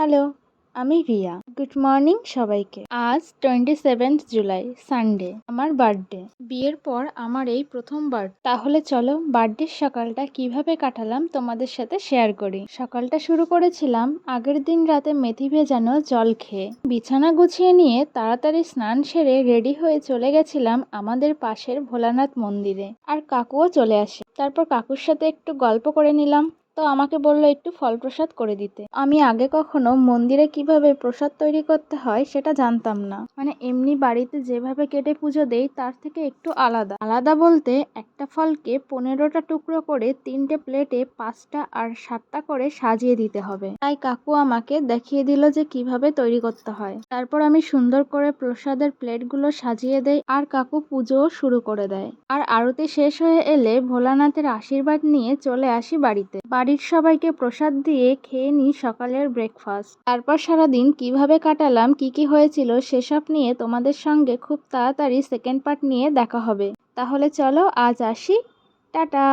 Hello, আমি Riya. Good morning সবাইকে। আজ 27 জুলাই, সানডে, আমার বার্থডে। বিয়ের পর আমার এই প্রথম বার্থডে। তাহলে চলো বার্থডের সকালটা কিভাবে কাটালাম তোমাদের সাথে শেয়ার করি। সকালটা শুরু করেছিলাম আগের দিন রাতে মেথি ভেজানো জল খেয়ে। বিছানা গুছিয়ে নিয়ে তাড়াতাড়ি স্নান সেরে রেডি হয়ে চলে গেছিলাম আমাদের পাশের ভোলানাথ মন্দিরে। আর কাকুও চলে আসে। তারপর কাকুর সাথে একটু গল্প করে নিলাম। তো আমাকে বললো একটু ফল প্রসাদ করে দিতে। আমি আগে কখনো মন্দিরে কিভাবে প্রসাদ তৈরি করতে হয় সেটা জানতাম না। মানে এমনি বাড়িতে যেভাবে কেটে পুজো দেই তার থেকে একটু আলাদা বলতে একটা ফলকে 15টা টুকরো করে 3টে প্লেটে 5টা আর 7টা করে সাজিয়ে দিতে হবে। তাই কাকু আমাকে দেখিয়ে দিল যে কিভাবে তৈরি করতে হয়। তারপর আমি সুন্দর করে প্রসাদের প্লেটগুলো সাজিয়ে দেই আর কাকু পুজোও শুরু করে দেয়। আর আরতি শেষ হয়ে এলে ভোলানাথের আশীর্বাদ নিয়ে চলে আসি বাড়িতে। বাড়ির সবাইকে প্রসাদ দিয়ে খেয়ে নিই সকালের ব্রেকফাস্ট। তারপর সারাদিন কিভাবে কাটালাম, কি হয়েছিল সেসব নিয়ে তোমাদের সঙ্গে খুব তাড়াতাড়ি সেকেন্ড পার্ট নিয়ে দেখা হবে। তাহলে চলো আজ আসি, টাটা।